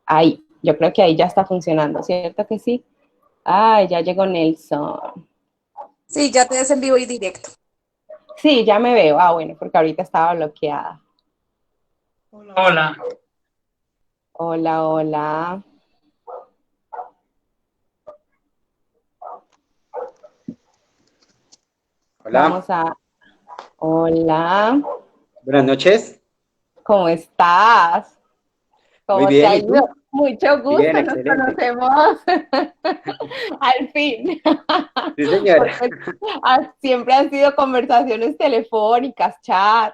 Ahí, yo creo que ahí ya está funcionando, ¿cierto que sí? Ay, ya llegó Nelson. Sí, ya te des en vivo y directo. Sí, ya me veo. Ah, bueno, porque ahorita estaba bloqueada. Hola, Hola, hola. Hola, Vamos a... Hola, buenas noches. ¿cómo estás? Muy ¿Cómo te bien, ha ¿y ido? tú? Mucho Bien, gusto, nos excelente. conocemos al fin. Sí, señora. Porque siempre han sido conversaciones telefónicas, chat.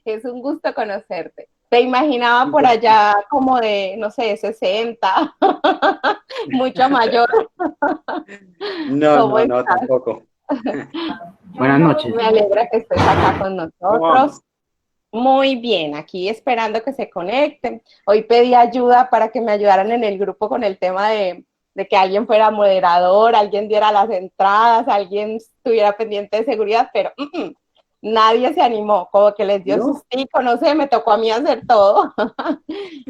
Es un gusto conocerte. Te imaginaba por allá como de, no sé, 60, mucho mayor. No, ¿Cómo no, no, estás? tampoco. buenas noches. Me alegra que estés acá con ¿Cómo nosotros. vamos? Muy bien, aquí esperando que se conecten. Hoy pedí ayuda para que me ayudaran en el grupo con el tema de que alguien fuera moderador, alguien diera las entradas, alguien estuviera pendiente de seguridad, pero nadie se animó, como que les dio ¿No? sustico, no sé, me tocó a mí hacer todo.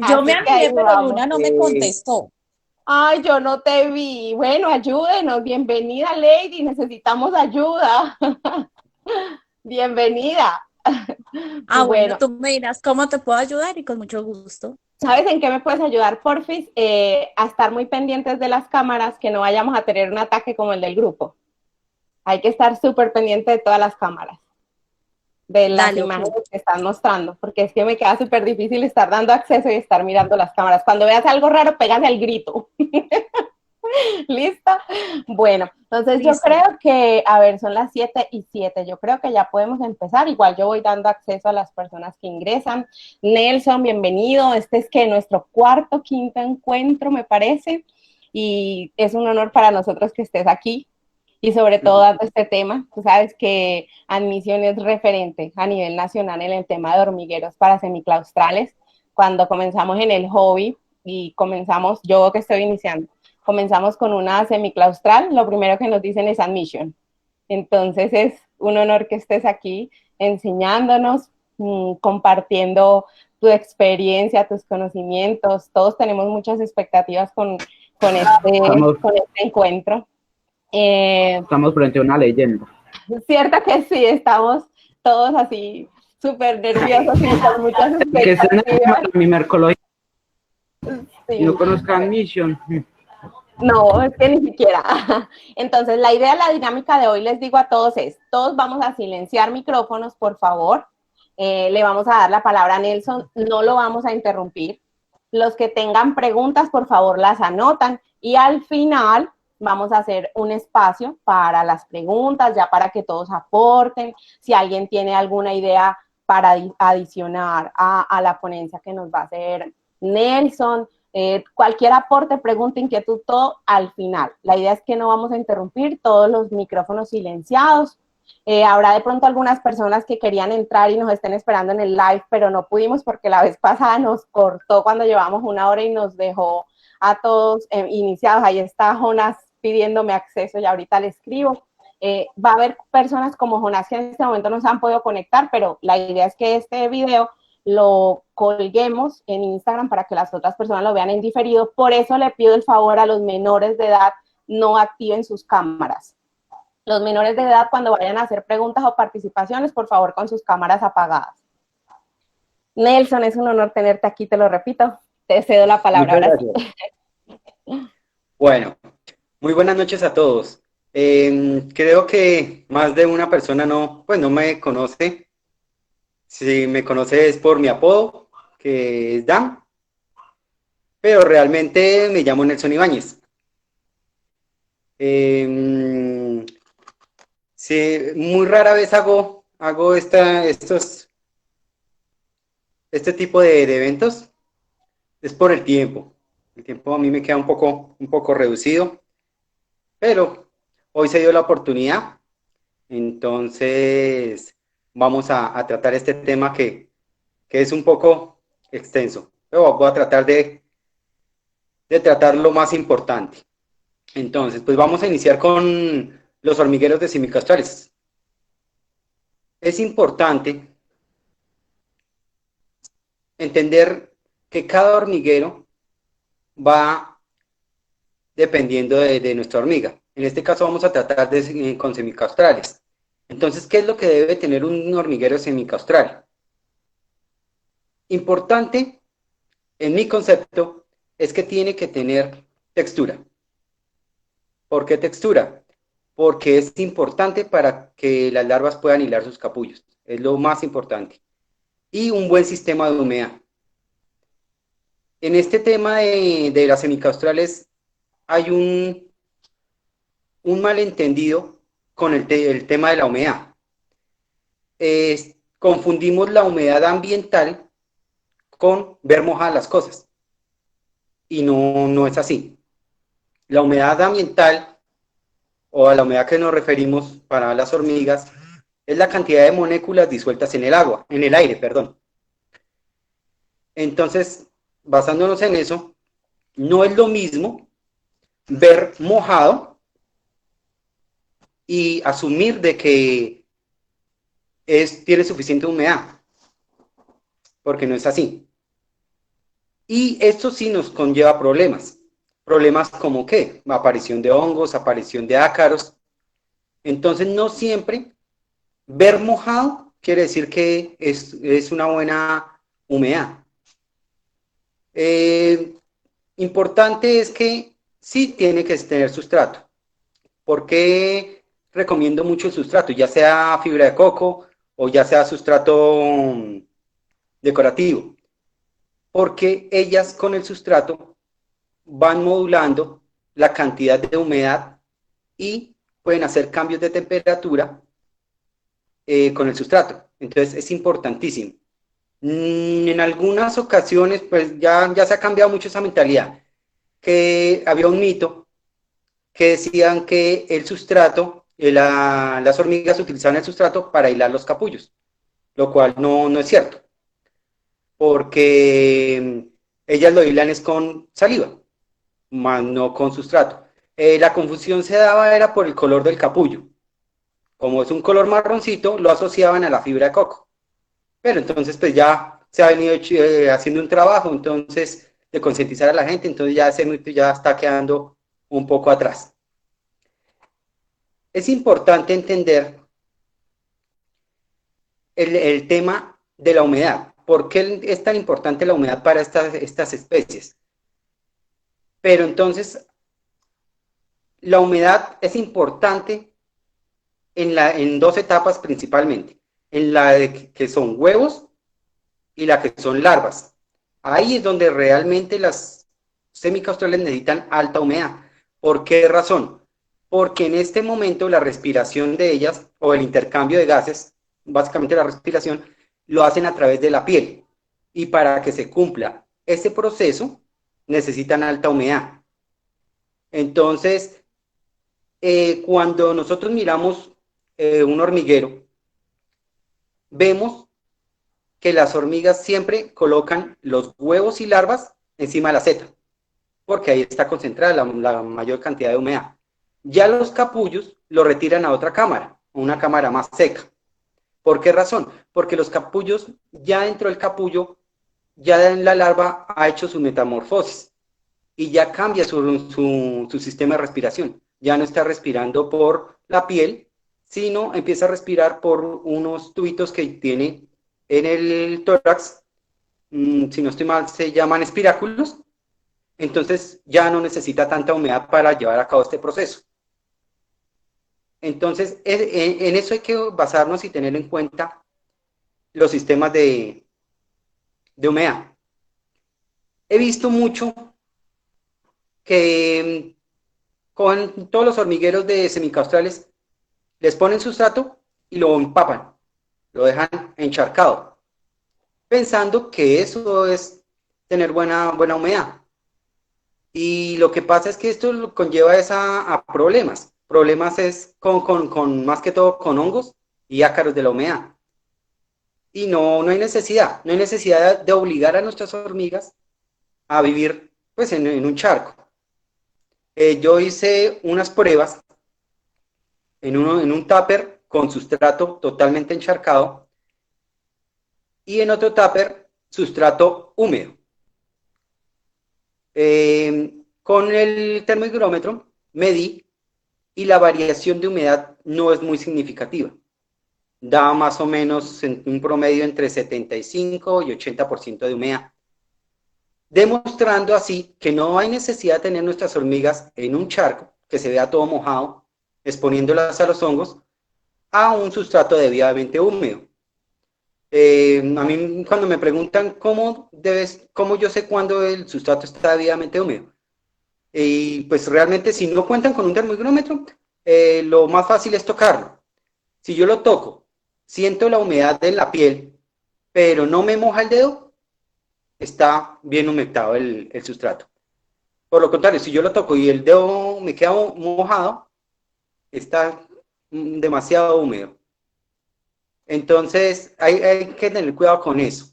Yo me Así que ahí animé, pero vamos. Luna no me Eh, contestó. Ay, yo no te vi. Bueno, ayúdenos. Bienvenida, Lady. Necesitamos ayuda. Bienvenida. Bueno, Bueno, tú me dirás cómo te puedo ayudar y con mucho gusto. ¿sabes en qué me puedes ayudar, porfis? A estar muy pendientes de las cámaras, que no vayamos a tener un ataque como el del grupo. Hay que estar súper pendiente de todas las cámaras, de las Dale, ok. imágenes que están mostrando, porque es que me queda súper difícil estar dando acceso y estar mirando las cámaras. Cuando veas algo raro, pégase al grito. ¿Listo? Bueno, entonces yo Listo. creo que, a ver, son las 7:07. Yo creo que ya podemos empezar. Igual yo voy dando acceso a las personas que ingresan. Nelson, bienvenido. Este es que nuestro cuarto, quinto encuentro, me parece. Y es un honor para nosotros que estés aquí y sobre todo dando este tema. Tú sabes que Admisión es referente a nivel nacional en el tema de hormigueros para semiclaustrales. Cuando comenzamos en el hobby y comenzamos, yo que estoy iniciando, comenzamos con una semiclaustral, lo primero que nos dicen es admission. Entonces es un honor que estés aquí enseñándonos, compartiendo tu experiencia, tus conocimientos. Todos tenemos muchas expectativas Estamos, con este encuentro. Eh, estamos frente a una leyenda. Cierto que sí, estamos todos así súper nerviosos y con muchas El que esté en el tema expectativas. de mi mimercología y no Sí. conozca Admission, No, es que ni siquiera. Entonces, la idea, la dinámica de hoy, les digo a todos es, todos vamos a silenciar micrófonos, por favor. Le vamos a dar la palabra a Nelson, no lo vamos a interrumpir. Los que tengan preguntas, por favor, las anotan. Y al final vamos a hacer un espacio para las preguntas, ya para que todos aporten. Si alguien tiene alguna idea para adicionar a la ponencia que nos va a hacer Nelson, cualquier aporte, pregunta, inquietud, todo al final. La idea es que no vamos a interrumpir, todos los micrófonos silenciados. Habrá de pronto algunas personas que querían entrar y nos estén esperando en el live, pero no pudimos porque la vez pasada nos cortó cuando llevamos 1 hora y nos dejó a todos iniciados. Ahí está Jonas pidiéndome acceso y ahorita le escribo. Va a haber personas como Jonas que en este momento no se han podido conectar, pero la idea es que este video lo colguemos en Instagram para que las otras personas lo vean en diferido. Por eso le pido el favor a los menores de edad, no activen sus cámaras. Los menores de edad, cuando vayan a hacer preguntas o participaciones, por favor, con sus cámaras apagadas. Nelson, es un honor tenerte aquí, te lo repito. Te cedo la palabra Muchas ahora sí. gracias. Bueno, muy buenas noches a todos. Creo que más de una persona no, pues no me conoce. Si me conoce es por mi apodo, que es Dan, pero realmente me llamo Nelson Ibáñez. Em, sí, muy rara vez hago este tipo de eventos. Es por el tiempo. El tiempo a mí me queda un poco reducido, pero hoy se dio la oportunidad. Entonces, vamos a tratar este tema que es un poco extenso, pero voy a tratar de tratar lo más importante. Entonces, pues vamos a iniciar con los hormigueros de semicastrales. Es importante entender que cada hormiguero va dependiendo de nuestra hormiga. En este caso vamos a tratar con semicaustrales. Entonces, ¿qué es lo que debe tener un hormiguero semicaustral? Importante, en mi concepto, es que tiene que tener textura. ¿Por qué textura? Porque es importante para que las larvas puedan hilar sus capullos. Es lo más importante. Y un buen sistema de humedad. En este tema de las semicaustrales hay un malentendido con el tema de la humedad. Confundimos la humedad ambiental con ver mojadas las cosas. Y no es así. La humedad ambiental, o a la humedad que nos referimos para las hormigas, es la cantidad de moléculas disueltas en el agua, en el aire, perdón. Entonces, basándonos en eso, no es lo mismo ver mojado y asumir de que tiene suficiente humedad, porque no es así. Y esto sí nos conlleva problemas. Problemas como ¿qué? Aparición de hongos, aparición de ácaros. Entonces, no siempre ver mojado quiere decir que es una buena humedad. Importante es que sí tiene que tener sustrato. ¿Por qué recomiendo mucho el sustrato? Ya sea fibra de coco o ya sea sustrato decorativo. Porque ellas con el sustrato van modulando la cantidad de humedad y pueden hacer cambios de temperatura con el sustrato. Entonces es importantísimo. En algunas ocasiones, pues ya se ha cambiado mucho esa mentalidad, que había un mito que decían que el sustrato, las hormigas utilizaban el sustrato para hilar los capullos, lo cual no es cierto, porque ellas lo hilan es con saliva, más no con sustrato. La confusión se daba era por el color del capullo. Como es un color marroncito, lo asociaban a la fibra de coco. Pero entonces pues ya se ha venido haciendo un trabajo entonces de concientizar a la gente, entonces ya ese mito ya está quedando un poco atrás. Es importante entender el tema de la humedad. ¿Por qué es tan importante la humedad para estas especies? Pero entonces, la humedad es importante en dos etapas principalmente, en la de que son huevos y la que son larvas. Ahí es donde realmente las semicaustrales necesitan alta humedad. ¿Por qué razón? Porque en este momento la respiración de ellas, o el intercambio de gases, básicamente la respiración, lo hacen a través de la piel. Y para que se cumpla ese proceso, necesitan alta humedad. Entonces, cuando nosotros miramos un hormiguero, vemos que las hormigas siempre colocan los huevos y larvas encima de la seta, porque ahí está concentrada la mayor cantidad de humedad. Ya los capullos lo retiran a otra cámara, una cámara más seca. ¿Por qué razón? Porque los capullos, ya dentro del capullo, ya en la larva ha hecho su metamorfosis y ya cambia su sistema de respiración. Ya no está respirando por la piel, sino empieza a respirar por unos tubitos que tiene en el tórax, si no estoy mal, se llaman espiráculos. Entonces ya no necesita tanta humedad para llevar a cabo este proceso. Entonces, en eso hay que basarnos y tener en cuenta los sistemas de humedad. He visto mucho que con todos los hormigueros de semicaustrales les ponen sustrato y lo empapan, lo dejan encharcado, pensando que eso es tener buena humedad. Y lo que pasa es que esto conlleva a problemas. Problemas es con más que todo con hongos y ácaros de la humedad. Y no hay necesidad de obligar a nuestras hormigas a vivir pues en un charco. Yo hice unas pruebas en un tupper con sustrato totalmente encharcado y en otro tupper sustrato húmedo. Con el termohigrómetro medí y la variación de humedad no es muy significativa. Da más o menos en un promedio entre 75 y 80% de humedad, demostrando así que no hay necesidad de tener nuestras hormigas en un charco que se vea todo mojado, exponiéndolas a los hongos, a un sustrato debidamente húmedo. A mí cuando me preguntan cómo yo sé cuándo el sustrato está debidamente húmedo, y pues realmente si no cuentan con un termómetro, lo más fácil es tocarlo. Si yo lo toco, siento la humedad en la piel, pero no me moja el dedo, está bien humectado el sustrato. Por lo contrario, si yo lo toco y el dedo me queda mojado, está demasiado húmedo. Entonces hay que tener cuidado con eso.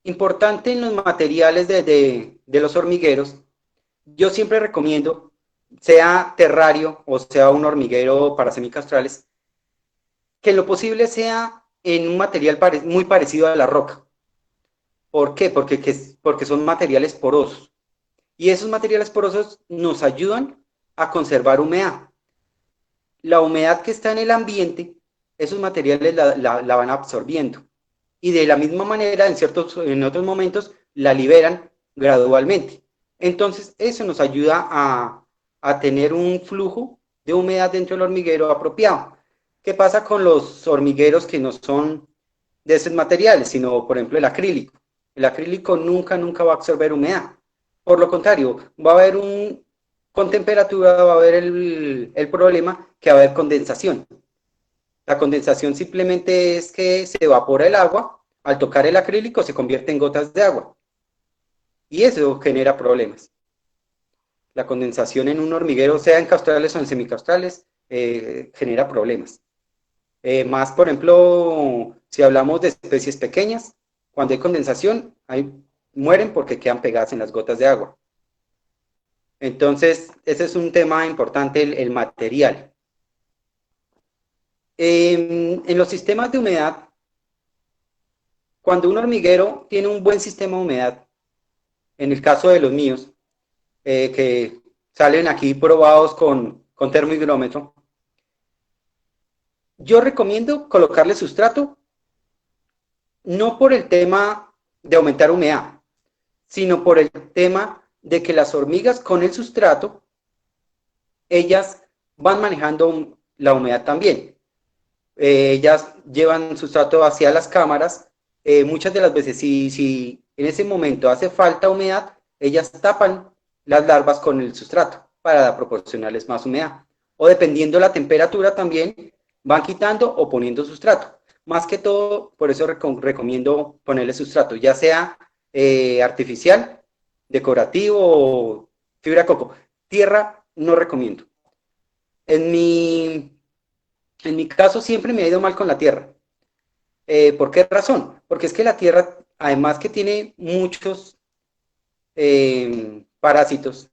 Importante en los materiales de los hormigueros, yo siempre recomiendo, sea terrario o sea un hormiguero para semicastrales, que en lo posible sea en un material muy parecido a la roca. ¿Por qué? Porque son materiales porosos. Y esos materiales porosos nos ayudan a conservar humedad. La humedad que está en el ambiente, esos materiales la van absorbiendo. Y de la misma manera, en otros momentos, la liberan gradualmente. Entonces, eso nos ayuda a tener un flujo de humedad dentro del hormiguero apropiado. ¿Qué pasa con los hormigueros que no son de esos materiales, sino, por ejemplo, el acrílico? El acrílico nunca va a absorber humedad. Por lo contrario, va a haber con temperatura va a haber el problema que va a haber condensación. La condensación simplemente es que se evapora el agua, al tocar el acrílico se convierte en gotas de agua. Y eso genera problemas. La condensación en un hormiguero, sea en castrales o en semicastrales, genera problemas. Más, por ejemplo, si hablamos de especies pequeñas, cuando hay condensación, mueren porque quedan pegadas en las gotas de agua. Entonces, ese es un tema importante, el material. En los sistemas de humedad, cuando un hormiguero tiene un buen sistema de humedad, en el caso de los míos, que salen aquí probados con termohigrómetro, yo recomiendo colocarle sustrato, no por el tema de aumentar humedad, sino por el tema de que las hormigas con el sustrato, ellas van manejando la humedad también. Ellas llevan sustrato hacia las cámaras. Muchas de las veces, si en ese momento hace falta humedad, ellas tapan las larvas con el sustrato para proporcionarles más humedad. O dependiendo la temperatura también, van quitando o poniendo sustrato. Más que todo, por eso recomiendo ponerle sustrato, ya sea artificial, decorativo o fibra de coco. Tierra no recomiendo. En mi caso siempre me ha ido mal con la tierra. ¿Por qué razón? Porque es que la tierra, además que tiene muchos parásitos,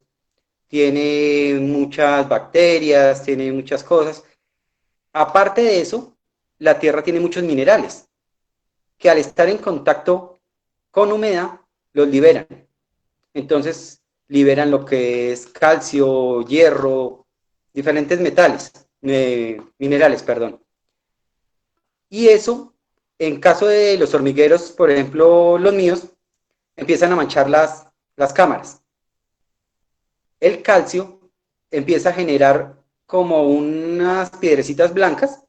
tiene muchas bacterias, tiene muchas cosas. Aparte de eso, la tierra tiene muchos minerales que al estar en contacto con humedad, los liberan. Entonces, liberan lo que es calcio, hierro, diferentes minerales, perdón. Y eso, en caso de los hormigueros, por ejemplo, los míos, empiezan a manchar las cámaras. El calcio empieza a generar como unas piedrecitas blancas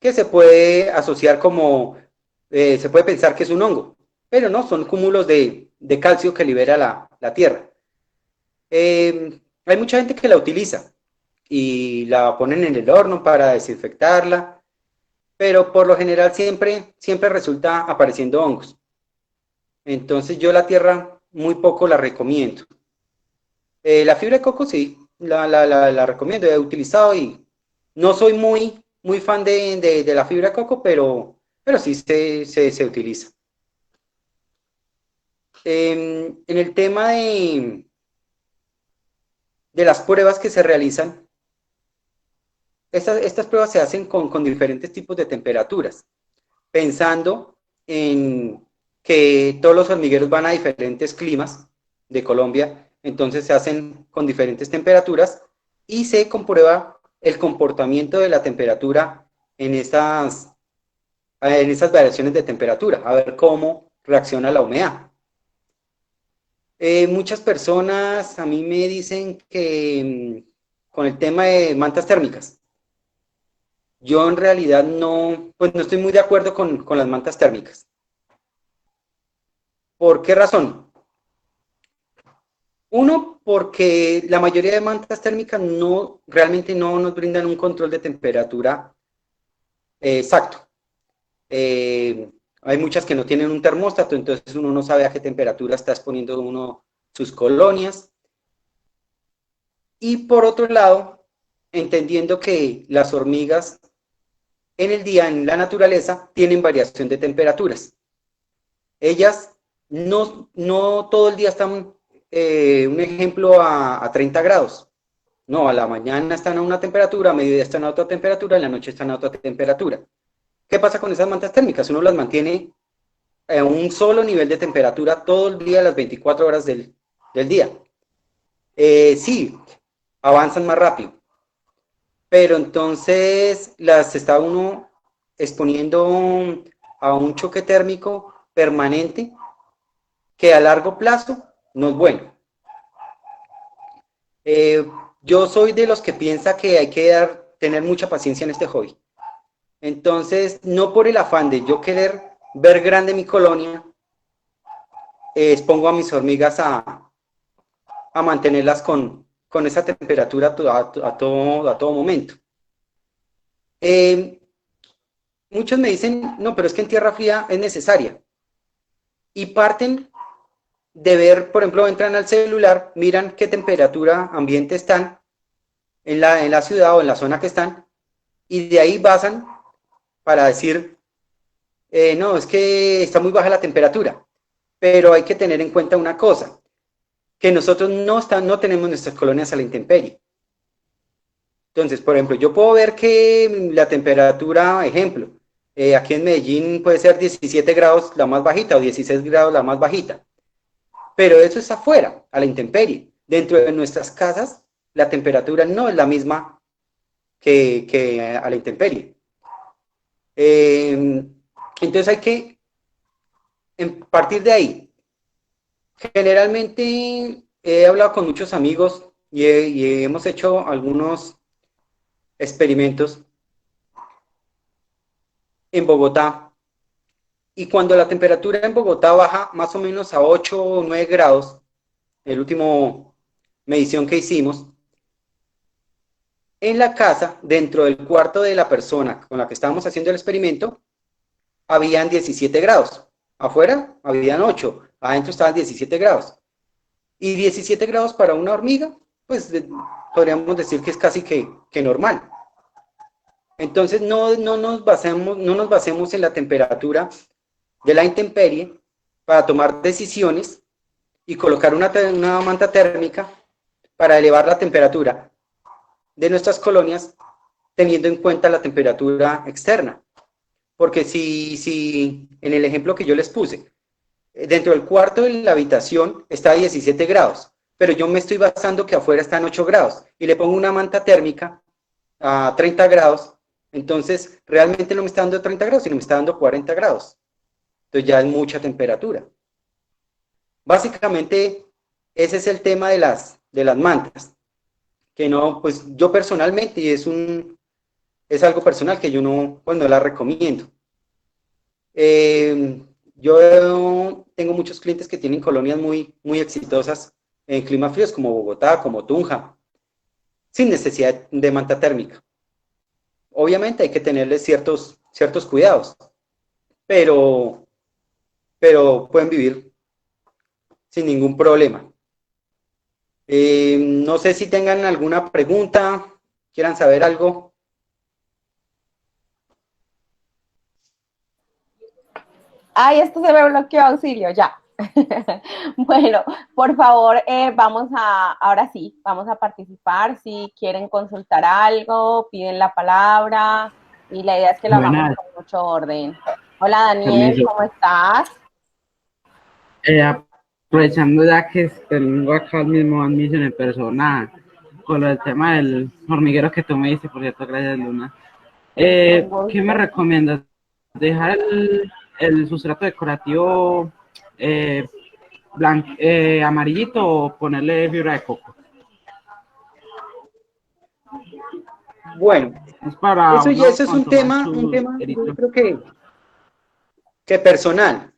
que se puede asociar como, se puede pensar que es un hongo, pero no, son cúmulos de calcio que libera la tierra. Hay mucha gente que la utiliza y la ponen en el horno para desinfectarla, pero por lo general siempre resulta apareciendo hongos. Entonces yo la tierra muy poco la recomiendo. La fibra de coco sí, la recomiendo, he utilizado y no soy muy fan de la fibra de coco, pero sí se utiliza. En el tema de las pruebas que se realizan, estas pruebas se hacen con diferentes tipos de temperaturas, pensando en que todos los hormigueros van a diferentes climas de Colombia, entonces se hacen con diferentes temperaturas y se comprueba el comportamiento de la temperatura en esas variaciones de temperatura, a ver cómo reacciona la humedad. Muchas personas a mí me dicen que con el tema de mantas térmicas, yo en realidad no, pues no estoy muy de acuerdo con las mantas térmicas. ¿Por qué razón? Uno, porque la mayoría de mantas térmicas realmente no nos brindan un control de temperatura exacto. Hay muchas que no tienen un termóstato, entonces uno no sabe a qué temperatura está exponiendo uno sus colonias. Y por otro lado, entendiendo que las hormigas en el día, en la naturaleza, tienen variación de temperaturas. Ellas no todo el día están, un ejemplo, a 30 grados. No, a la mañana están a una temperatura, a mediodía están a otra temperatura, en la noche están a otra temperatura. ¿Qué pasa con esas mantas térmicas? Uno las mantiene a un solo nivel de temperatura todo el día, las 24 horas del día. Sí, avanzan más rápido, pero entonces las está uno exponiendo a un choque térmico permanente que a largo plazo no es bueno. Yo soy de los que piensa que hay que tener mucha paciencia en este hobby. Entonces, no por el afán de yo querer ver grande mi colonia, expongo a mis hormigas a mantenerlas con esa temperatura a todo momento. Muchos me dicen, no, pero es que en tierra fría es necesaria. Y parten de ver, por ejemplo, entran al celular, miran qué temperatura ambiente están en la ciudad o en la zona que están, y de ahí basan para decir, no, es que está muy baja la temperatura. Pero hay que tener en cuenta una cosa, que nosotros no tenemos nuestras colonias a la intemperie. Entonces, por ejemplo, yo puedo ver que la temperatura, ejemplo, aquí en Medellín puede ser 17 grados la más bajita o 16 grados la más bajita, pero eso es afuera, a la intemperie. Dentro de nuestras casas, la temperatura no es la misma que a la intemperie. Entonces hay que partir de ahí. Generalmente he hablado con muchos amigos y hemos hecho algunos experimentos en Bogotá, y cuando la temperatura en Bogotá baja más o menos a 8 o 9 grados, el último medición que hicimos, en la casa, dentro del cuarto de la persona con la que estábamos haciendo el experimento, habían 17 grados. Afuera habían 8, adentro estaban 17 grados. Y 17 grados para una hormiga, pues podríamos decir que es casi que normal. Entonces no nos basemos en la temperatura de la intemperie para tomar decisiones y colocar una manta térmica para elevar la temperatura de nuestras colonias teniendo en cuenta la temperatura externa. Porque si en el ejemplo que yo les puse, dentro del cuarto de la habitación está a 17 grados, pero yo me estoy basando que afuera están 8 grados y le pongo una manta térmica a 30 grados, entonces realmente no me está dando 30 grados, sino me está dando 40 grados. Entonces ya es mucha temperatura. Básicamente, ese es el tema de las mantas, que no, pues yo personalmente, y es algo personal que yo no, pues no la recomiendo. Yo tengo muchos clientes que tienen colonias muy, muy exitosas en climas fríos como Bogotá, como Tunja, sin necesidad de manta térmica. Obviamente hay que tenerles ciertos cuidados, pero pueden vivir sin ningún problema. No sé si tengan alguna pregunta, quieran saber algo. Ay, esto se me bloqueó, auxilio, ya. Bueno, por favor, ahora sí, vamos a participar. Si quieren consultar algo, piden la palabra y la idea es que lo hagamos Buenas. con mucho orden. Hola Daniel, Permiso. ¿cómo estás? Aprovechando ya que tengo acá el mismo admisión en persona con el tema del hormiguero que tú me diste, por cierto, gracias Luna. Con ¿Qué me gusto. recomiendas? ¿Dejar el sustrato decorativo amarillito o ponerle fibra de coco? Bueno, Es para uno eso es controlar un sus tema, yo eritrocitos. creo que personal.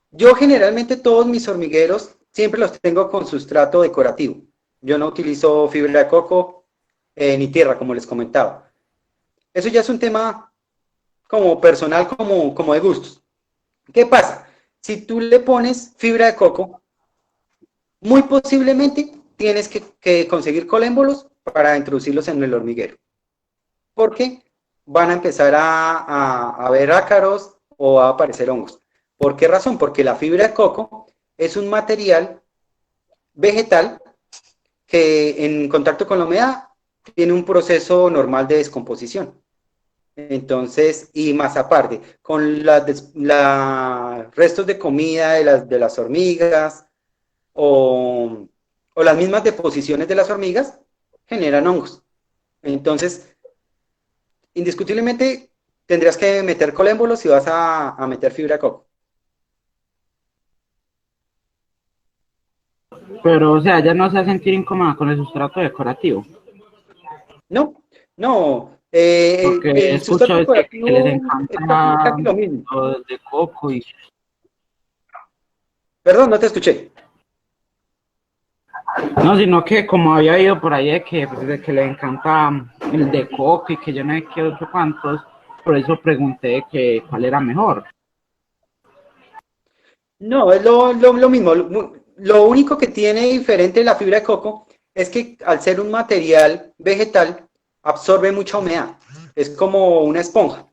Yo generalmente todos mis hormigueros siempre los tengo con sustrato decorativo. Yo no utilizo fibra de coco ni tierra, como les comentaba. Eso ya es un tema como personal, como de gustos. ¿Qué pasa? Si tú le pones fibra de coco, muy posiblemente tienes que conseguir colémbolos para introducirlos en el hormiguero. Porque van a empezar a ver ácaros o a aparecer hongos. ¿Por qué razón? Porque la fibra de coco es un material vegetal que en contacto con la humedad tiene un proceso normal de descomposición. Entonces, y más aparte, con los restos de comida de las hormigas o las mismas deposiciones de las hormigas generan hongos. Entonces, indiscutiblemente tendrías que meter colémbolos si vas a meter fibra de coco. Pero, o sea, ya no se va a sentir incómoda con el sustrato decorativo. No, no, Porque he el sustrato escuchado es que les decorativo es encanta casi lo mismo. los de coco y Perdón, no te escuché. no, sino que como había oído por ahí pues, de que le encanta el de coco y que yo no sé qué otro cuantos, por eso pregunté que cuál era mejor. No, es lo mismo. Lo único que tiene diferente la fibra de coco es que al ser un material vegetal, absorbe mucha humedad. Es como una esponja.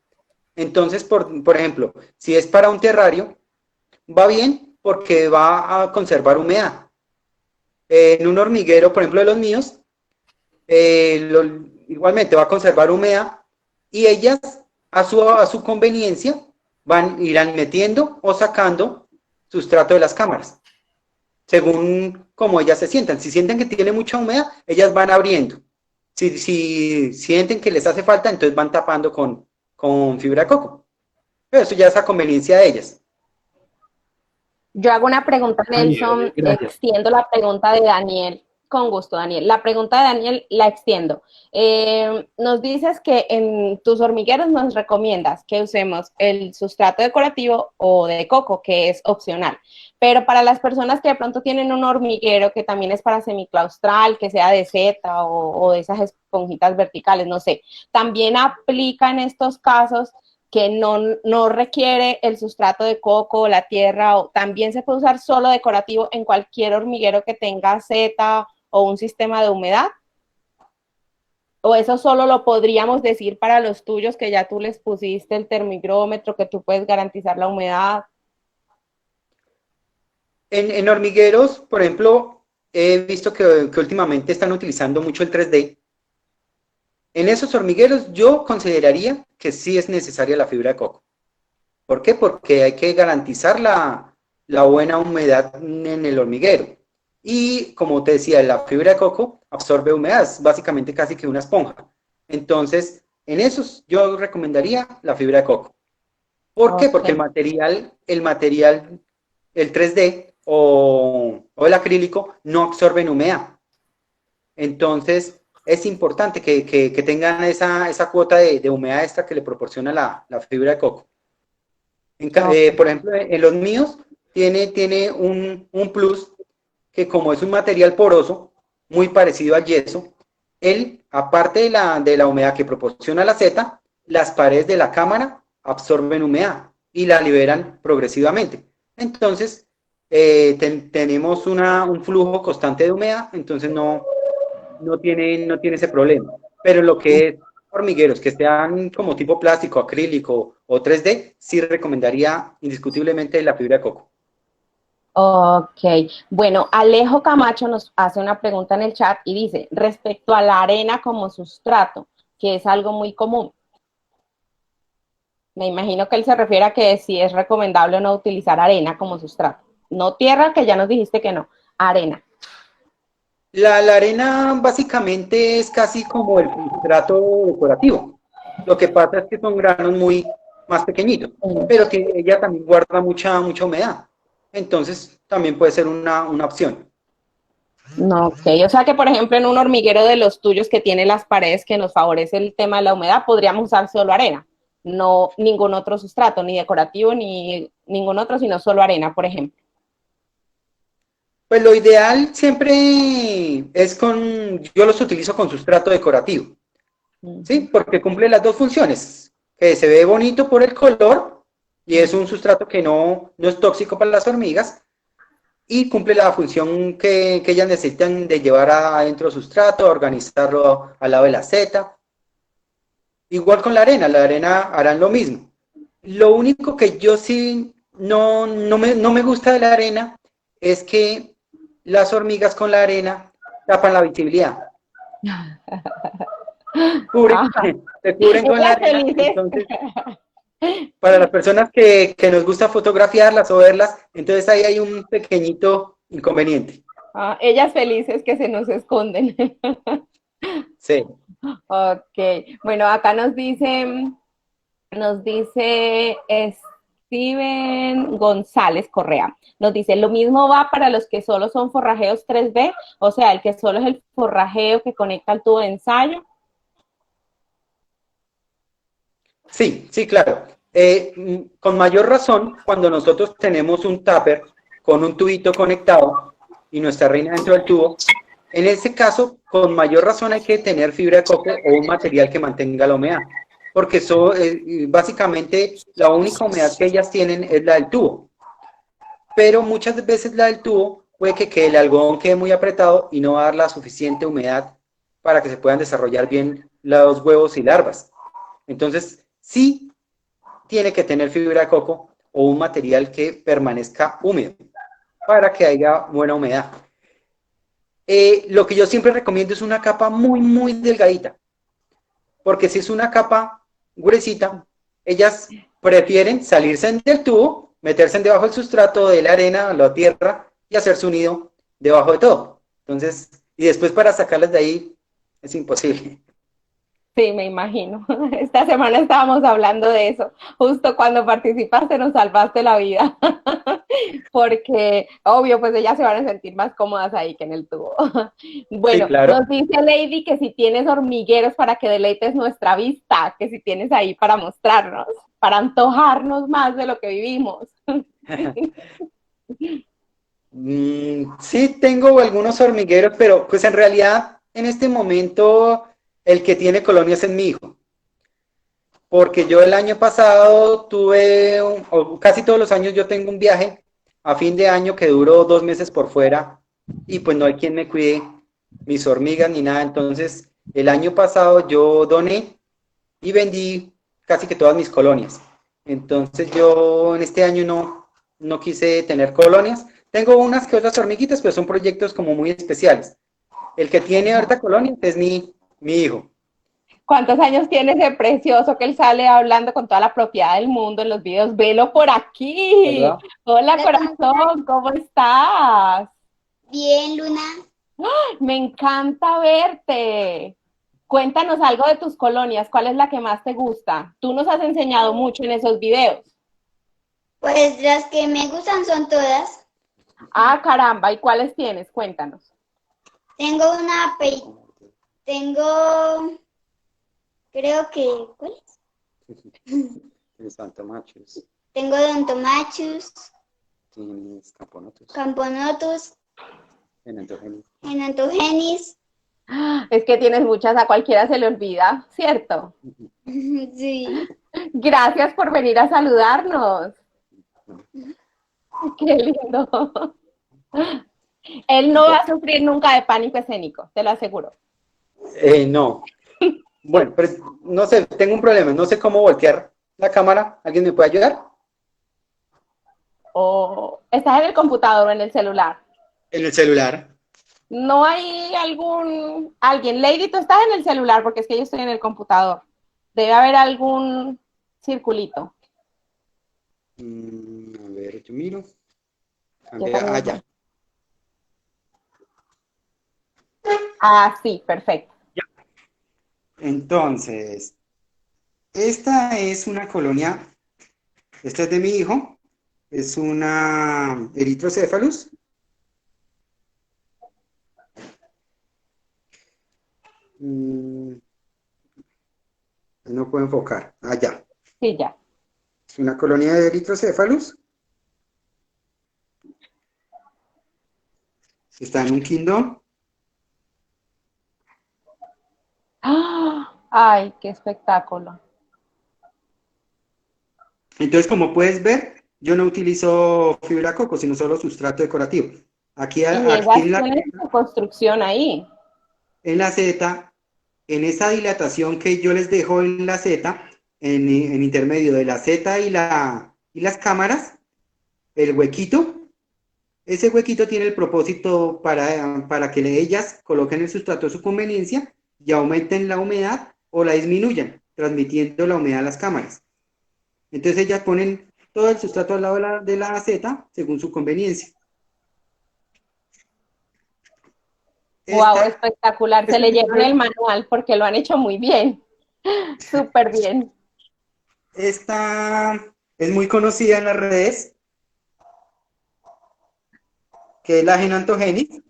Entonces, por ejemplo, si es para un terrario, va bien porque va a conservar humedad. En un hormiguero, por ejemplo, de los míos, igualmente va a conservar humedad y ellas a su conveniencia irán metiendo o sacando sustrato de las cámaras, según como ellas se sientan. Si sienten que tiene mucha humedad, ellas van abriendo. Si sienten que les hace falta, entonces van tapando con fibra de coco. Pero eso ya es a conveniencia de ellas. Yo hago una pregunta, Ay, Nelson, gracias. extiendo la pregunta de Daniel. Con gusto, Daniel. La pregunta de Daniel la extiendo. Nos dices que en tus hormigueros nos recomiendas que usemos el sustrato decorativo o de coco, que es opcional. Pero para las personas que de pronto tienen un hormiguero que también es para semiclaustral, que sea de seta o de esas esponjitas verticales, no sé, también aplica en estos casos que no requiere el sustrato de coco o la tierra, o también se puede usar solo decorativo en cualquier hormiguero que tenga seta o un sistema de humedad. O eso solo lo podríamos decir para los tuyos, que ya tú les pusiste el termigrómetro, que tú puedes garantizar la humedad. En hormigueros, por ejemplo, he visto que últimamente están utilizando mucho el 3D. En esos hormigueros yo consideraría que sí es necesaria la fibra de coco. ¿Por qué? Porque hay que garantizar la buena humedad en el hormiguero. Y como te decía, la fibra de coco absorbe humedad, es básicamente casi que una esponja. Entonces, en esos yo recomendaría la fibra de coco. ¿Por qué? Porque Ok. el 3D o el acrílico no absorben humedad. Entonces, es importante que tengan esa cuota de humedad extra que le proporciona la fibra de coco. Ok. Por ejemplo, en los míos tiene un plus que como es un material poroso, muy parecido al yeso, él, aparte de la humedad que proporciona la seta, las paredes de la cámara absorben humedad y la liberan progresivamente. Entonces, tenemos un flujo constante de humedad, entonces no tiene ese problema. Pero lo que es hormigueros que sean como tipo plástico, acrílico o 3D, sí recomendaría indiscutiblemente la fibra de coco. Ok, bueno, Alejo Camacho nos hace una pregunta en el chat y dice, respecto a la arena como sustrato, que es algo muy común, me imagino que él se refiere a que si es recomendable o no utilizar arena como sustrato. No tierra, que ya nos dijiste que no, arena. La arena básicamente es casi como el sustrato decorativo. Lo que pasa es que son granos muy más pequeñitos, pero ella también guarda mucha humedad. Entonces también puede ser una opción. No, ok, o sea que por ejemplo en un hormiguero de los tuyos que tiene las paredes que nos favorece el tema de la humedad, podríamos usar solo arena, no ningún otro sustrato, ni decorativo, ni ningún otro, sino solo arena, por ejemplo. Pues lo ideal siempre es yo los utilizo con sustrato decorativo, ¿sí? Porque cumple las dos funciones, que se ve bonito por el color y es un sustrato que no es tóxico para las hormigas y cumple la función que ellas necesitan de llevar adentro sustrato, organizarlo al lado de la seta. Igual con la arena harán lo mismo. Lo único que yo sí no me gusta de la arena es que las hormigas con la arena tapan la visibilidad. Se cubren con la Ellas arena, felices. entonces para las personas que nos gusta fotografiarlas o verlas, entonces ahí hay un pequeñito inconveniente. Ellas felices que se nos esconden. Sí. Ok, bueno, acá nos dice Steven González Correa. Nos dice, lo mismo va para los que solo son forrajeos 3B, o sea, el que solo es el forrajeo que conecta al tubo de ensayo. Sí, sí, claro. Con mayor razón, cuando nosotros tenemos un tupper con un tubito conectado y nuestra reina dentro del tubo, en ese caso, con mayor razón hay que tener fibra de coco o un material que mantenga la humedad, porque eso, básicamente la única humedad que ellas tienen es la del tubo. Pero muchas veces la del tubo puede que el algodón quede muy apretado y no va a dar la suficiente humedad para que se puedan desarrollar bien los huevos y larvas. Entonces, sí tiene que tener fibra de coco o un material que permanezca húmedo para que haya buena humedad. Lo que yo siempre recomiendo es una capa muy delgadita, porque si es una capa gruesita, ellas prefieren salirse del tubo, meterse debajo del sustrato de la arena, la tierra, y hacer su nido debajo de todo. Entonces, y después para sacarlas de ahí es imposible. Sí, me imagino. Esta semana estábamos hablando de eso. Justo cuando participaste nos salvaste la vida. Porque, obvio, pues ellas se van a sentir más cómodas ahí que en el tubo. Bueno, Sí, claro. nos dice Lady que si tienes hormigueros para que deleites nuestra vista, que si tienes ahí para mostrarnos, para antojarnos más de lo que vivimos. Sí, tengo algunos hormigueros, pero pues en realidad en este momento el que tiene colonias es mi hijo. Porque yo el año pasado tuve, o casi todos los años yo tengo un viaje a fin de año que duró 2 meses por fuera y pues no hay quien me cuide mis hormigas ni nada. Entonces el año pasado yo doné y vendí casi que todas mis colonias. Entonces yo en este año no quise tener colonias. Tengo unas que otras hormiguitas, pero son proyectos como muy especiales. El que tiene ahorita colonias es mi hijo. ¿Cuántos años tiene ese precioso que él sale hablando con toda la propiedad del mundo en los videos? Velo por aquí. ¿Verdad? Hola, Hola, corazón, ¿cómo estás? Bien, Luna. Me encanta verte. Cuéntanos algo de tus colonias. ¿Cuál es la que más te gusta? Tú nos has enseñado mucho en esos videos. Pues las que me gustan son todas. Ah, caramba. ¿Y cuáles tienes? Cuéntanos. Tengo creo que, ¿cuál es? Tienes Antomachus, Tengo Dontomachus, tienes Camponotus, Camponotus, Enantogenes. Enantogenis. Es que tienes muchas, a cualquiera se le olvida, ¿cierto? Sí. Gracias por venir a saludarnos. Qué lindo. Él no va a sufrir nunca de pánico escénico, te lo aseguro. No. Bueno, pero no sé, tengo un problema, no sé cómo voltear la cámara. ¿Alguien me puede ayudar? O estás en el computador o en el celular. En el celular. No hay alguien. Lady, tú estás en el celular porque es que yo estoy en el computador. Debe haber algún circulito. A ver, yo miro. Yo Cambia también. allá. Ah, sí, perfecto. Entonces, esta es una colonia, esta es de mi hijo, es una Erythrocephalus. Mm, no puedo enfocar. Allá. Sí, ya. Es una colonia de Erythrocephalus. Está en un quindón. ¡Ah! Ay, qué espectáculo. Entonces, como puedes ver, yo no utilizo fibra coco, sino solo sustrato decorativo. Aquí, Y aquí ellas tienen su construcción ahí. en la Z, en esa dilatación que yo les dejo en la Z, en intermedio de la Z y las cámaras, el huequito, ese huequito tiene el propósito para que ellas coloquen el sustrato a su conveniencia y aumenten la humedad o la disminuyan, transmitiendo la humedad a las cámaras. Entonces ellas ponen todo el sustrato al lado de la Z según su conveniencia. Wow, Esta, espectacular. Se este leyeron tipo el manual porque lo han hecho muy bien. Súper bien. esta es muy conocida en las redes, que es la Genantogenic.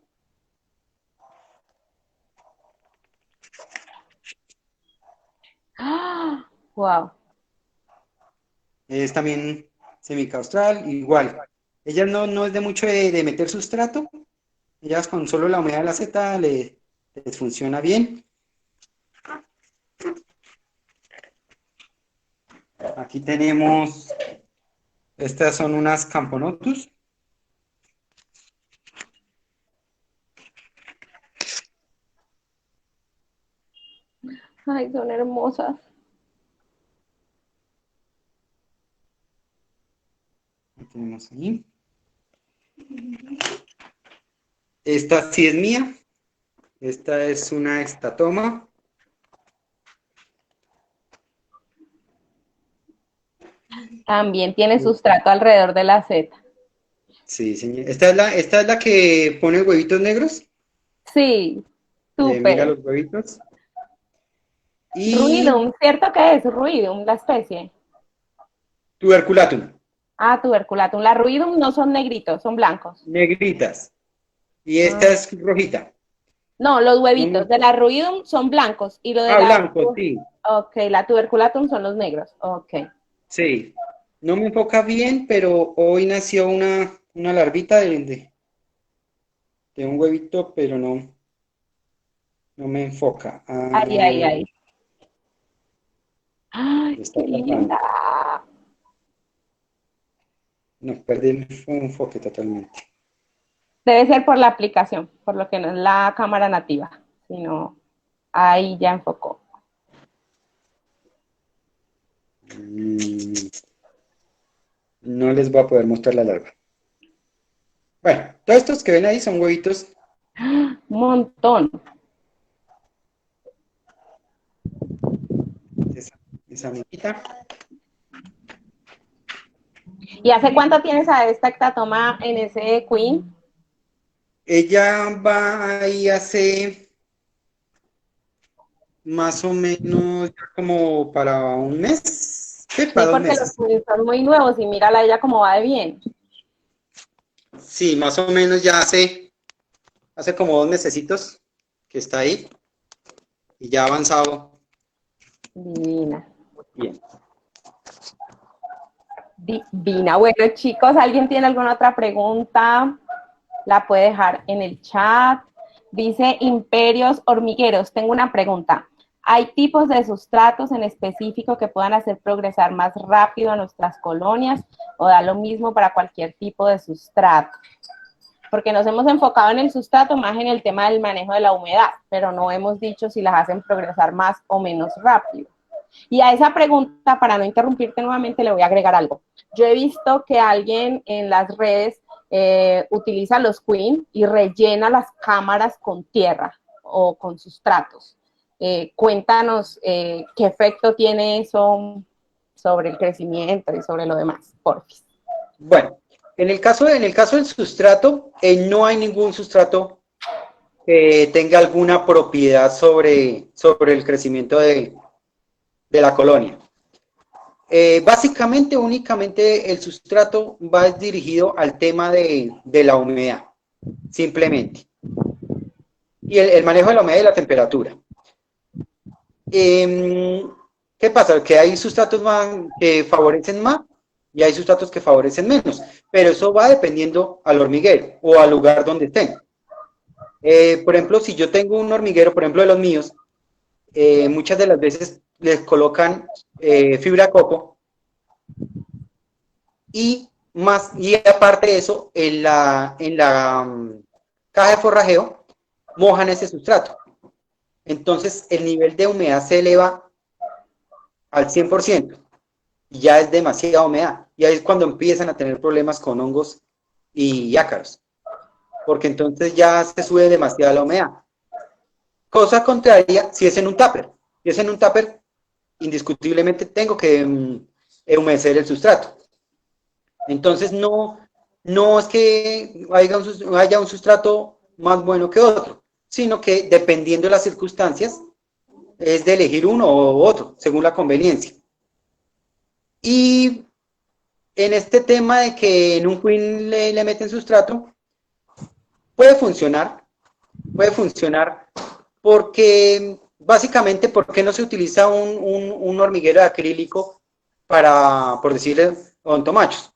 ¡Ah! Wow. Es también semicaustral, igual. Ellas no es de mucho de meter sustrato, ellas con solo la humedad de la Z les funciona bien. Aquí tenemos, estas son unas Camponotus. Ay, son hermosas. Aquí tenemos ahí. Esta sí es mía. Esta es una estatoma. También tiene sustrato alrededor de la Z. Sí, señor. Esta es la que pone huevitos negros. Sí, Mira súper. los huevitos. Y Ruidum, ¿cierto que es Ruidum la especie? tuberculatum, Ah, tuberculatum. Las Ruidum no son negritos, son blancos. negritas. Y esta Ah. es rojita. No, los No me- huevitos de la Ruidum son blancos y lo de la... blanco, sí. Ok, la tuberculatum son los negros. Ok. Sí. No me enfoca bien, pero hoy nació una larvita de un huevito, pero no me enfoca. Ay, ay, ay. Le Ay, está qué tapando. linda. No, perdí el enfoque totalmente. Debe ser por la aplicación, por lo que no es la cámara nativa, sino ahí ya enfocó. Mm, no les voy a poder mostrar la larva. Bueno, todos estos que ven ahí son huevitos. Un montón. Esa amiguita. ¿Y hace cuánto tienes a esta ectatoma en ese queen? Ella va ahí hace más o menos ya como para un mes. Sí, Sí, para dos porque los meses. queens son muy nuevos y mírala ella cómo va de bien. Sí, más o menos ya hace como 2 mesecitos que está ahí y ya ha avanzado Divina. bien. Divina. Bueno, chicos, ¿alguien tiene alguna otra pregunta? La puede dejar en el chat. Dice Imperios Hormigueros. Tengo una pregunta. ¿Hay tipos de sustratos en específico que puedan hacer progresar más rápido a nuestras colonias o da lo mismo para cualquier tipo de sustrato? Porque nos hemos enfocado en el sustrato más en el tema del manejo de la humedad, pero no hemos dicho si las hacen progresar más o menos rápido. Y a esa pregunta, para no interrumpirte nuevamente, le voy a agregar algo. Yo he visto que alguien en las redes utiliza los queen y rellena las cámaras con tierra o con sustratos. Cuéntanos qué efecto tiene eso sobre el crecimiento y sobre lo demás, porfis. Bueno, En el caso del sustrato, no hay ningún sustrato que tenga alguna propiedad sobre el crecimiento de la colonia. Básicamente, únicamente el sustrato va dirigido al tema de la humedad, simplemente. Y el manejo de la humedad y la temperatura. ¿Qué pasa? Que hay sustratos que favorecen más y hay sustratos que favorecen menos, pero eso va dependiendo al hormiguero o al lugar donde estén. Por ejemplo, si yo tengo un hormiguero, por ejemplo de los míos, muchas de las veces les colocan fibra coco y aparte de eso, en la caja de forrajeo mojan ese sustrato. Entonces el nivel de humedad se eleva al 100% y ya es demasiada humedad. Y ahí es cuando empiezan a tener problemas con hongos y ácaros, porque entonces ya se sube demasiado la humedad. Cosa contraria si es en un tupper. Si es en un tupper, indiscutiblemente tengo que humedecer el sustrato. Entonces no es que haya un sustrato más bueno que otro, sino que dependiendo de las circunstancias, es de elegir uno u otro, según la conveniencia. Y en este tema de que en un queen le meten sustrato, puede funcionar porque, básicamente, ¿por qué no se utiliza un hormiguero de acrílico para, por decirle, odontomachos?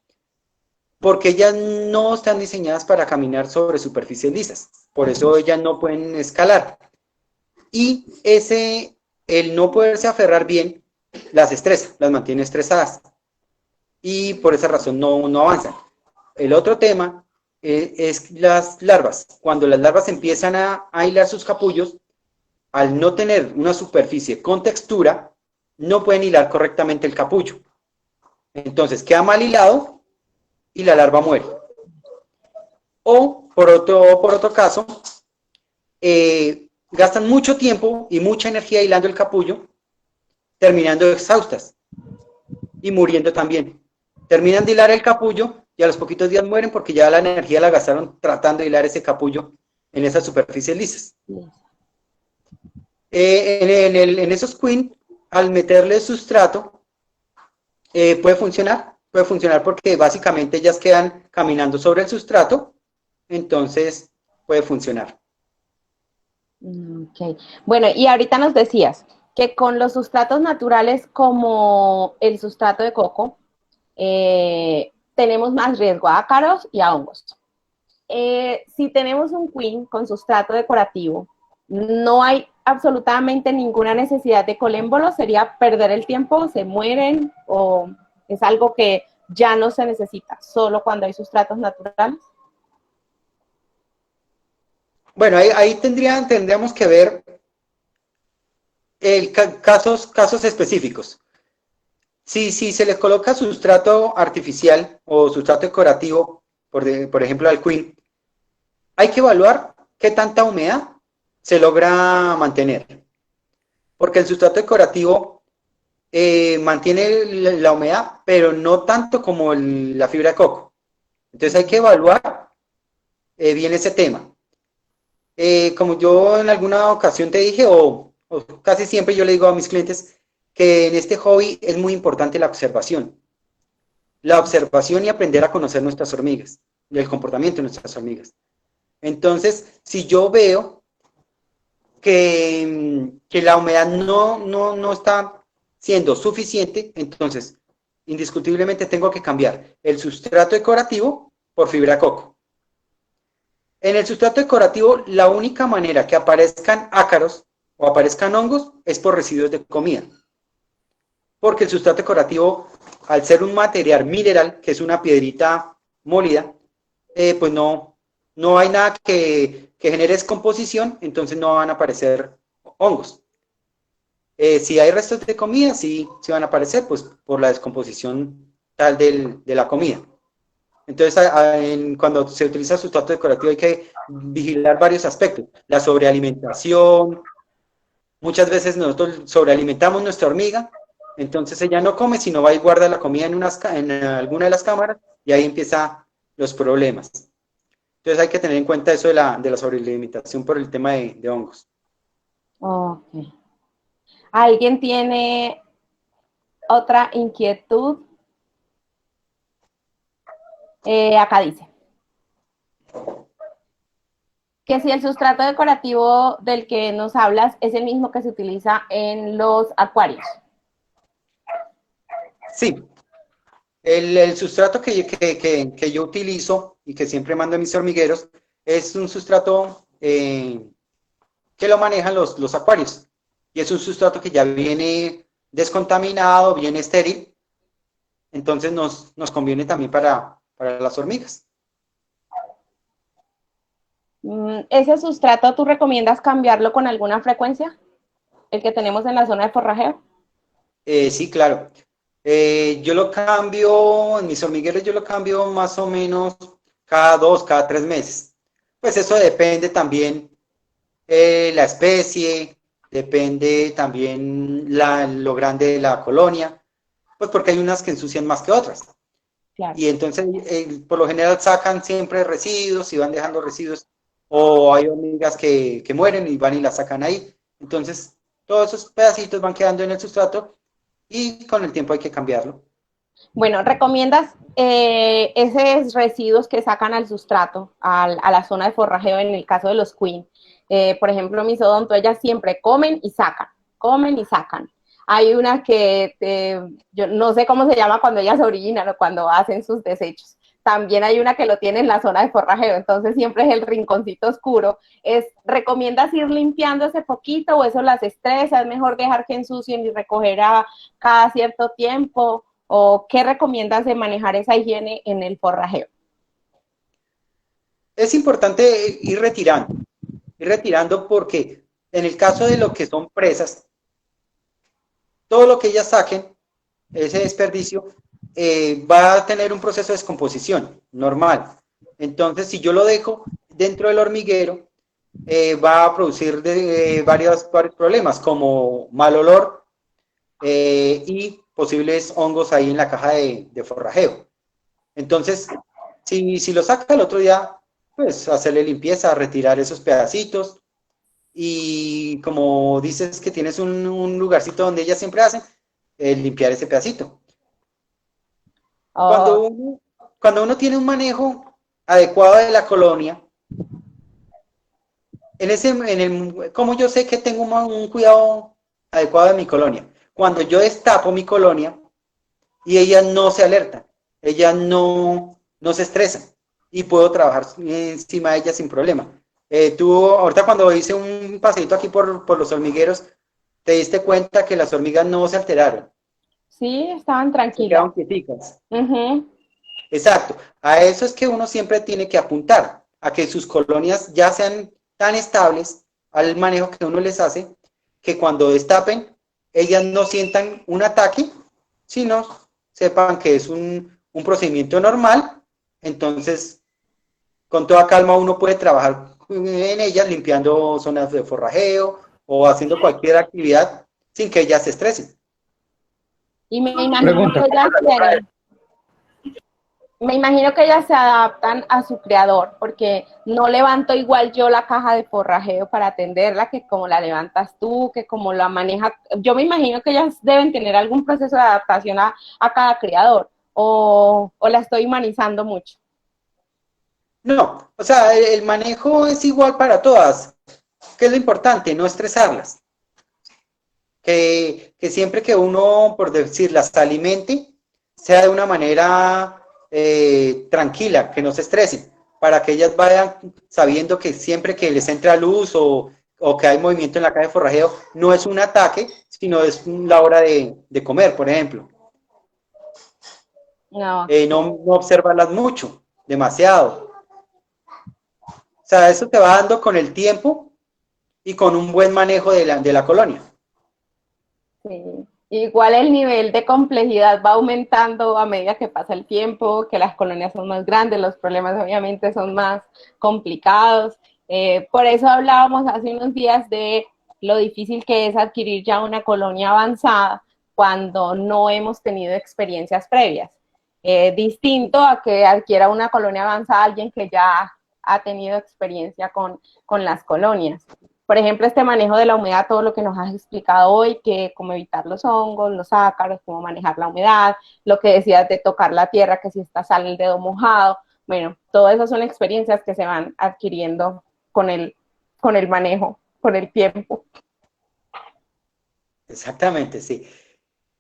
Porque ellas no están diseñadas para caminar sobre superficies lisas, por eso ellas no pueden escalar. Y el no poderse aferrar bien, las estresa, las mantiene estresadas. Y por esa razón no avanzan. El otro tema es las larvas. Cuando las larvas empiezan a hilar sus capullos, al no tener una superficie con textura, no pueden hilar correctamente el capullo. Entonces queda mal hilado y la larva muere. O, por otro caso, gastan mucho tiempo y mucha energía hilando el capullo, terminando exhaustas y muriendo también. Terminan de hilar el capullo y a los poquitos días mueren porque ya la energía la gastaron tratando de hilar ese capullo en esas superficies lisas. En esos queen, al meterle sustrato, puede funcionar porque básicamente ellas quedan caminando sobre el sustrato, entonces puede funcionar. Okay. Bueno, y ahorita nos decías que con los sustratos naturales como el sustrato de coco, tenemos más riesgo a ácaros y a hongos. Si tenemos un queen con sustrato decorativo, no hay absolutamente ninguna necesidad de colémbolo, sería perder el tiempo, se mueren, o es algo que ya no se necesita, solo cuando hay sustratos naturales. Bueno, ahí tendríamos que ver casos específicos. Si se les coloca sustrato artificial o sustrato decorativo, por ejemplo al queen, hay que evaluar qué tanta humedad se logra mantener. Porque el sustrato decorativo mantiene la humedad, pero no tanto como la fibra de coco. Entonces hay que evaluar bien ese tema. Como yo en alguna ocasión te dije, o casi siempre yo le digo a mis clientes, que en este hobby es muy importante la observación. La observación y aprender a conocer nuestras hormigas, y el comportamiento de nuestras hormigas. Entonces, si yo veo que la humedad no está siendo suficiente, entonces, indiscutiblemente tengo que cambiar el sustrato decorativo por fibra de coco. En el sustrato decorativo, la única manera que aparezcan ácaros o aparezcan hongos es por residuos de comida. Porque el sustrato decorativo, al ser un material mineral, que es una piedrita molida, pues no hay nada que genere descomposición, entonces no van a aparecer hongos. Si hay restos de comida, sí van a aparecer, pues por la descomposición tal de la comida. Entonces, cuando se utiliza sustrato decorativo hay que vigilar varios aspectos. La sobrealimentación. Muchas veces nosotros sobrealimentamos nuestra hormiga, entonces ella no come, sino va y guarda la comida en alguna de las cámaras y ahí empieza los problemas. Entonces hay que tener en cuenta eso de la sobrealimentación por el tema de hongos. Ok. ¿Alguien tiene otra inquietud? Acá dice que si el sustrato decorativo del que nos hablas es el mismo que se utiliza en los acuarios. Sí, el sustrato que yo utilizo y que siempre mando a mis hormigueros es un sustrato que lo manejan los acuarios. Y es un sustrato que ya viene descontaminado, viene estéril. Entonces nos conviene también para las hormigas. ¿Ese sustrato tú recomiendas cambiarlo con alguna frecuencia? ¿El que tenemos en la zona de forrajeo? Sí, claro. Yo lo cambio, en mis hormigueros yo lo cambio más o menos cada 2, cada 3 meses. Pues eso depende también la especie, depende también lo grande de la colonia, pues porque hay unas que ensucian más que otras. Claro. Y entonces, por lo general, sacan siempre residuos y van dejando residuos, o hay hormigas que mueren y van y las sacan ahí. Entonces, todos esos pedacitos van quedando en el sustrato y con el tiempo hay que cambiarlo. Bueno, ¿recomiendas esos residuos que sacan al sustrato, a la zona de forrajeo en el caso de los queen? Por ejemplo, mis odonto, ellas siempre comen y sacan, comen y sacan. Hay una que yo no sé cómo se llama cuando ellas originan o cuando hacen sus desechos. También hay una que lo tiene en la zona de forrajeo, entonces siempre es el rinconcito oscuro. ¿Recomiendas ir limpiando ese poquito o eso las estresa? ¿Es mejor dejar que ensucien y recoger cada cierto tiempo? ¿O qué recomiendas de manejar esa higiene en el forrajeo? Es importante ir retirando porque en el caso de lo que son presas, todo lo que ellas saquen, ese desperdicio, va a tener un proceso de descomposición normal. Entonces, si yo lo dejo dentro del hormiguero, va a producir varios problemas, como mal olor y posibles hongos ahí en la caja de forrajeo. Entonces, si lo saca el otro día, pues hacerle limpieza, retirar esos pedacitos. Y como dices que tienes un lugarcito donde ellas siempre hacen, limpiar ese pedacito. Oh, Cuando uno tiene un manejo adecuado de la colonia, ¿cómo yo sé que tengo un cuidado adecuado de mi colonia? Cuando yo destapo mi colonia y ellas no se alertan, ellas no se estresan y puedo trabajar encima de ellas sin problema. Tú, ahorita cuando hice un paseito aquí por los hormigueros, te diste cuenta que las hormigas no se alteraron, sí, estaban se tranquilas. quedaron quieticas. Uh-huh. Exacto, a eso es que uno siempre tiene que apuntar, a que sus colonias ya sean tan estables al manejo que uno les hace, que cuando destapen, ellas no sientan un ataque, sino sepan que es un procedimiento normal. Entonces con toda calma uno puede trabajar en ellas limpiando zonas de forrajeo o haciendo cualquier actividad sin que ellas se estresen. Y me imagino Pregunta. que ellas se adaptan a su creador, porque no levanto igual yo la caja de forrajeo para atenderla que como la levantas tú, que como la maneja. Yo me imagino que ellas deben tener algún proceso de adaptación a cada criador, o la estoy humanizando mucho. No, o sea, el manejo es igual para todas. ¿Qué es lo importante? No estresarlas. Que siempre que uno, por decir, las alimente, sea de una manera tranquila, que no se estresen, para que ellas vayan sabiendo que siempre que les entra luz o que hay movimiento en la caja de forrajeo, no es un ataque, sino es la hora de comer, por ejemplo. No. No observarlas mucho, demasiado. O sea, eso te va dando con el tiempo y con un buen manejo de la colonia. Sí. Igual el nivel de complejidad va aumentando a medida que pasa el tiempo, que las colonias son más grandes, los problemas obviamente son más complicados. Por eso hablábamos hace unos días de lo difícil que es adquirir ya una colonia avanzada cuando no hemos tenido experiencias previas. distinto a que adquiera una colonia avanzada alguien que ya ha tenido experiencia con las colonias. Por ejemplo, este manejo de la humedad, todo lo que nos has explicado hoy, que cómo evitar los hongos, los ácaros, cómo manejar la humedad, lo que decías de tocar la tierra, que si está sale el dedo mojado. Bueno, todas esas son experiencias que se van adquiriendo con el manejo, con el tiempo. Exactamente, sí.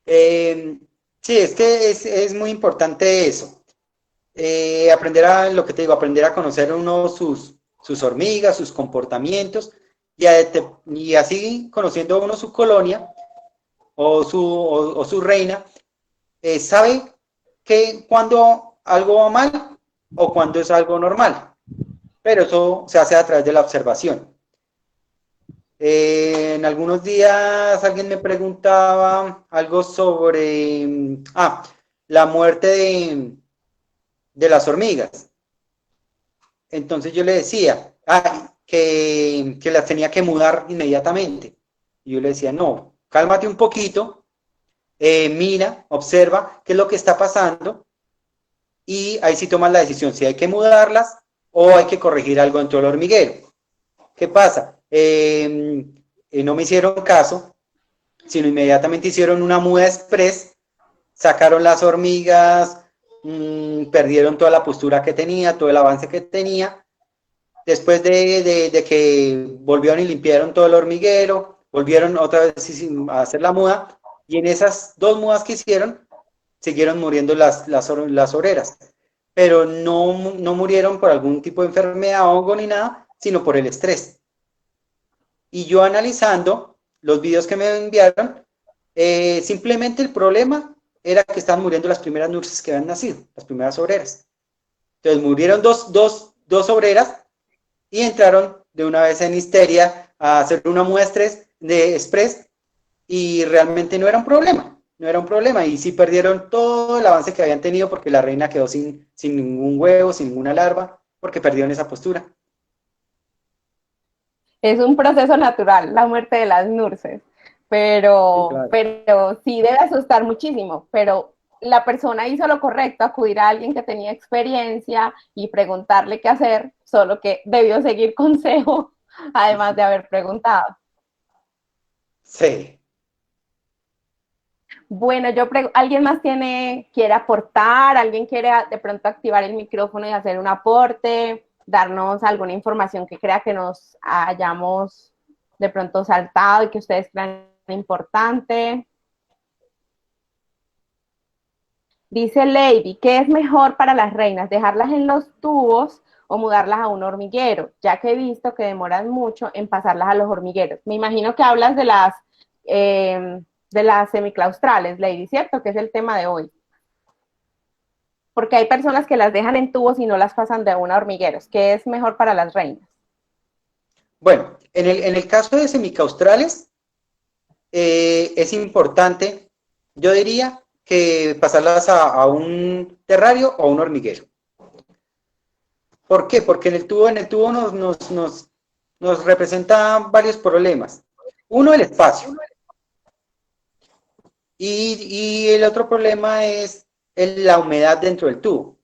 Sí, es que es muy importante eso. Aprender a, lo que te digo, aprender a conocer uno sus hormigas, sus comportamientos, y así conociendo uno su colonia o su reina, sabe que cuando algo va mal o cuando es algo normal, pero eso se hace a través de la observación. En algunos días alguien me preguntaba algo sobre la muerte de las hormigas. Entonces yo le decía que las tenía que mudar inmediatamente. Y yo le decía, no, cálmate un poquito, mira, observa qué es lo que está pasando y ahí sí tomas la decisión si hay que mudarlas o hay que corregir algo dentro del hormiguero. ¿Qué pasa? No me hicieron caso, sino inmediatamente hicieron una muda express, sacaron las hormigas, perdieron toda la postura que tenía, todo el avance que tenía. Después de que volvieron y limpiaron todo el hormiguero, volvieron otra vez a hacer la muda, y en esas 2 mudas que hicieron, siguieron muriendo las obreras, pero no murieron por algún tipo de enfermedad, hongo ni nada, sino por el estrés. Y yo analizando los videos que me enviaron, simplemente el problema era que estaban muriendo las primeras nurses que habían nacido, las primeras obreras. Entonces murieron dos obreras y entraron de una vez en histeria a hacer una muestra de express y realmente no era un problema, y sí perdieron todo el avance que habían tenido porque la reina quedó sin ningún huevo, sin ninguna larva, porque perdieron esa postura. Es un proceso natural, la muerte de las nurses, pero Sí, claro. pero sí debe asustar muchísimo, pero la persona hizo lo correcto, acudir a alguien que tenía experiencia y preguntarle qué hacer, solo que debió seguir consejo, además de haber preguntado. Sí. Bueno, ¿alguien más quiere aportar? ¿Alguien quiere de pronto activar el micrófono y hacer un aporte? Darnos alguna información que crea que nos hayamos de pronto saltado y que ustedes crean importante. Dice Lady, ¿qué es mejor para las reinas? ¿Dejarlas en los tubos o mudarlas a un hormiguero? Ya que he visto que demoran mucho en pasarlas a los hormigueros. Me imagino que hablas de las semiclaustrales, Lady, ¿cierto? Que es el tema de hoy. Porque hay personas que las dejan en tubos y no las pasan de una a hormigueros. ¿Qué es mejor para las reinas? Bueno, en el caso de semicaustrales, es importante, yo diría, que pasarlas a un terrario o a un hormiguero. ¿Por qué? Porque en el tubo nos representa varios problemas. Uno, el espacio. Y el otro problema es la humedad dentro del tubo.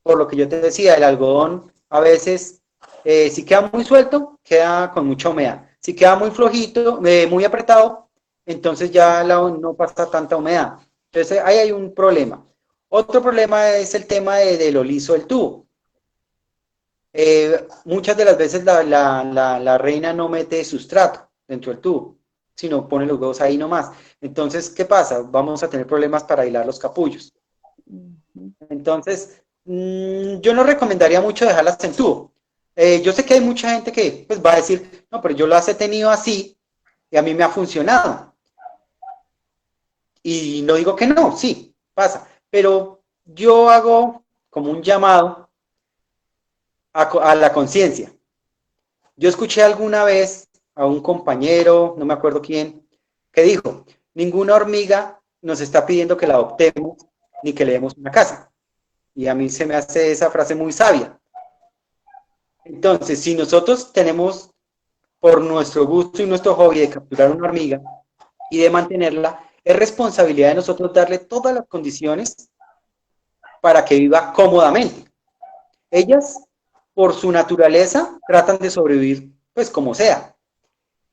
Por lo que yo te decía, el algodón a veces, si queda muy suelto, queda con mucha humedad. Si queda muy flojito, muy apretado, entonces ya no pasa tanta humedad. Entonces ahí hay un problema. Otro problema es el tema de lo liso del tubo. Muchas de las veces la reina no mete sustrato dentro del tubo, sino pone los huevos ahí nomás. Entonces, ¿qué pasa? Vamos a tener problemas para hilar los capullos. Entonces, yo no recomendaría mucho dejarlas en tubo. Yo sé que hay mucha gente que pues, va a decir, no, pero yo las he tenido así y a mí me ha funcionado. Y no digo que no, sí, pasa. Pero yo hago como un llamado a la conciencia. Yo escuché alguna vez a un compañero, no me acuerdo quién, que dijo, ninguna hormiga nos está pidiendo que la adoptemos ni que le demos una casa. Y a mí se me hace esa frase muy sabia. Entonces, si nosotros tenemos por nuestro gusto y nuestro hobby de capturar una hormiga y de mantenerla, es responsabilidad de nosotros darle todas las condiciones para que viva cómodamente. Ellas, por su naturaleza, tratan de sobrevivir pues como sea.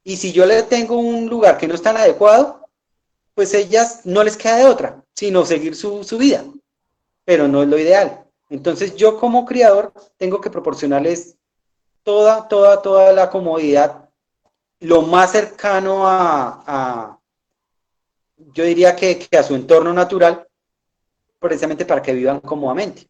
Y si yo le tengo un lugar que no es tan adecuado, pues ellas no les queda de otra, sino seguir su vida, pero no es lo ideal. Entonces yo como criador tengo que proporcionarles toda la comodidad, lo más cercano yo diría que a su entorno natural, precisamente para que vivan cómodamente.